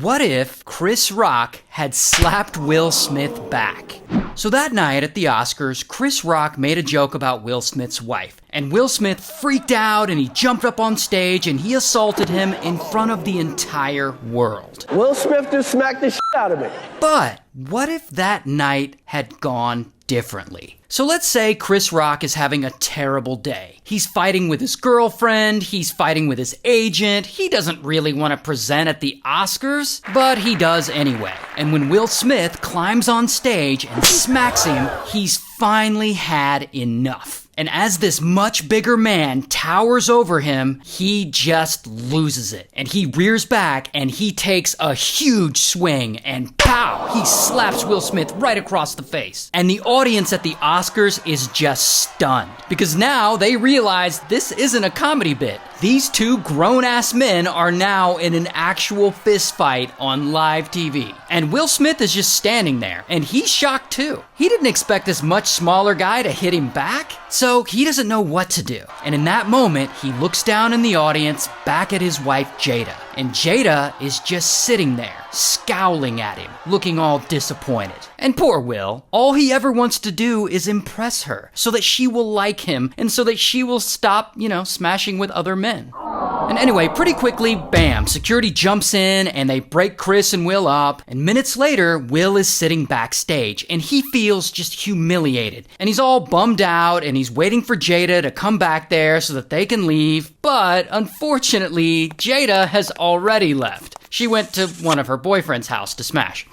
What if Chris Rock had slapped Will Smith back? So that night at the Oscars, Chris Rock made a joke about Will Smith's wife. And Will Smith freaked out and he jumped up on stage and he assaulted him in front of the entire world. Will Smith just smacked the shit out of me. But what if that night had gone differently? So let's say Chris Rock is having a terrible day. He's fighting with his girlfriend, he's fighting with his agent, he doesn't really want to present at the Oscars, but he does anyway. And when Will Smith climbs on stage and smacks him, he's finally had enough. And as this much bigger man towers over him, he just loses it. And he rears back and he takes a huge swing and pow! He slaps Will Smith right across the face. And the audience at the Oscars is just stunned. Because now they realize this isn't a comedy bit. These two grown-ass men are now in an actual fist fight on live TV. And Will Smith is just standing there, and he's shocked too. He didn't expect this much smaller guy to hit him back, so he doesn't know what to do. And in that moment, he looks down in the audience, back at his wife, Jada. And Jada is just sitting there, scowling at him, looking all disappointed. And poor Will, all he ever wants to do is impress her, so that she will like him, and so that she will stop, smashing with other men. And anyway, pretty quickly, bam, security jumps in and they break Chris and Will up. And minutes later, Will is sitting backstage and he feels just humiliated. And he's all bummed out and he's waiting for Jada to come back there so that they can leave. But unfortunately, Jada has already left. She went to one of her boyfriend's house to smash.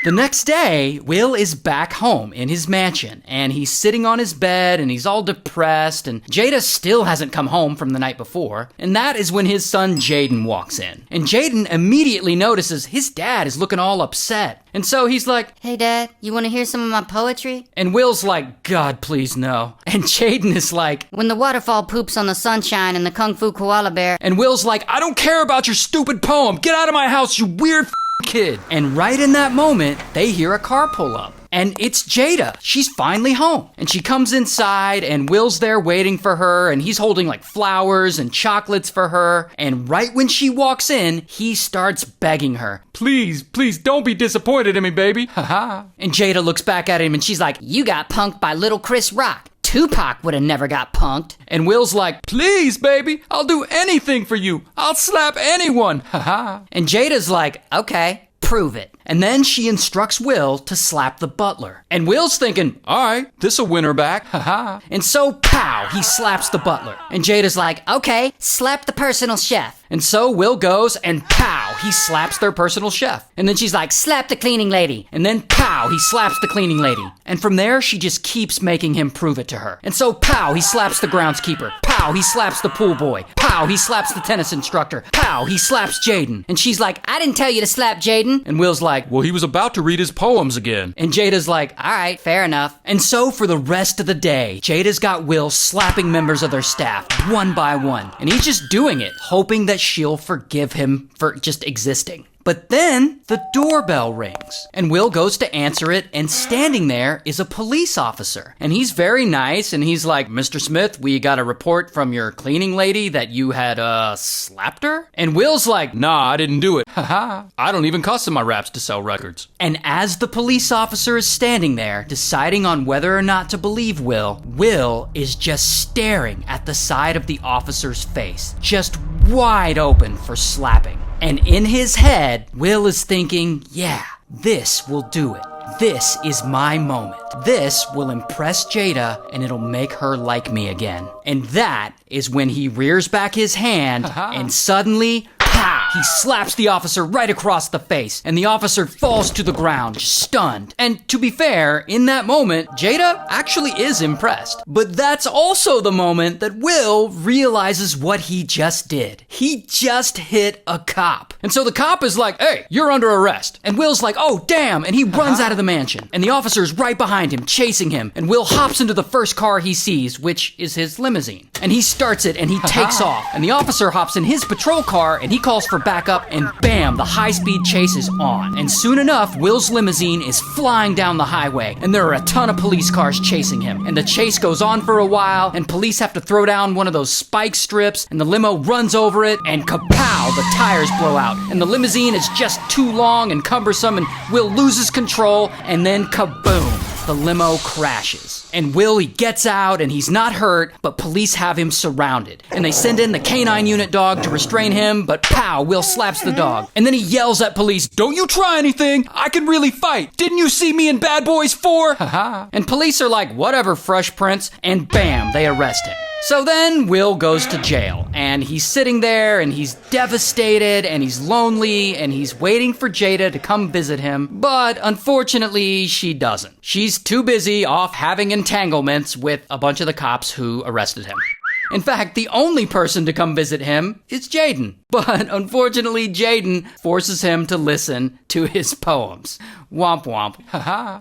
The next day, Will is back home in his mansion, and he's sitting on his bed, and he's all depressed, and Jada still hasn't come home from the night before, and that is when his son Jaden walks in. And Jaden immediately notices his dad is looking all upset, and so he's like, "Hey Dad, you want to hear some of my poetry?" And Will's like, "God, please no." And Jaden is like, "When the waterfall poops on the sunshine and the kung fu koala bear." And Will's like, "I don't care about your stupid poem, get out of my house, you weird kid." And right in that moment, they hear a car pull up. And it's Jada. She's finally home. And she comes inside and Will's there waiting for her and he's holding like flowers and chocolates for her. And right when she walks in, he starts begging her, "Please, please don't be disappointed in me, baby." Haha. And Jada looks back at him and she's like, "You got punked by little Chris Rock. Tupac would have never got punked." And Will's like, "Please, baby, I'll do anything for you. I'll slap anyone." Haha. And Jada's like, "Okay, prove it." And then she instructs Will to slap the butler. And Will's thinking, "All right, this'll win her back." Haha. And so, pow, he slaps the butler. And Jada's like, "Okay, slap the personal chef." And so Will goes and pow, he slaps their personal chef. And then she's like, "Slap the cleaning lady." And then pow, he slaps the cleaning lady. And from there, she just keeps making him prove it to her. And so pow, he slaps the groundskeeper. Pow, he slaps the pool boy. Pow, he slaps the tennis instructor. Pow, he slaps Jaden. And she's like, "I didn't tell you to slap Jaden." And Will's like, "Well, he was about to read his poems again." And Jada's like, "All right, fair enough." And so for the rest of the day, Jada's got Will slapping members of their staff one by one. And he's just doing it, hoping that she'll forgive him for just existing. But then the doorbell rings and Will goes to answer it and standing there is a police officer. And he's very nice and he's like, "Mr. Smith, we got a report from your cleaning lady that you had, slapped her?" And Will's like, "Nah, I didn't do it. Haha. I don't even cuss in my raps to sell records." And as the police officer is standing there deciding on whether or not to believe Will is just staring at the side of the officer's face, just wide open for slapping. And in his head, Will is thinking, "Yeah, this will do it. This is my moment. This will impress Jada and it'll make her like me again." And that is when he rears back his hand and suddenly, pow, he slaps the officer right across the face and the officer falls to the ground, stunned. And to be fair, in that moment, Jada actually is impressed. But that's also the moment that Will realizes what he just did. He just hit a cop. And so the cop is like, "Hey, you're under arrest." And Will's like, "Oh, damn." And he runs out of the mansion. And the officer's right behind him, chasing him. And Will hops into the first car he sees, which is his limousine. and he starts it and he takes off. And the officer hops in his patrol car and he calls for backup, and bam, the high-speed chase is on. And soon enough, Will's limousine is flying down the highway, and there are a ton of police cars chasing him. And the chase goes on for a while, and police have to throw down one of those spike strips, and the limo runs over it, and kapow, the tires blow out. And the limousine is just too long and cumbersome, and Will loses control, and then kaboom, the limo crashes. And Will, he gets out and he's not hurt, but police have him surrounded. And they send in the canine unit dog to restrain him, but pow, Will slaps the dog. And then he yells at police, "Don't you try anything! I can really fight! Didn't you see me in Bad Boys 4? Haha." And police are like, "Whatever, Fresh Prince," and bam, they arrest him. So then Will goes to jail, and he's sitting there, and he's devastated, and he's lonely, and he's waiting for Jada to come visit him, but unfortunately, she doesn't. She's too busy off having entanglements with a bunch of the cops who arrested him. In fact, the only person to come visit him is Jaden. But unfortunately, Jaden forces him to listen to his poems. Womp womp. Haha.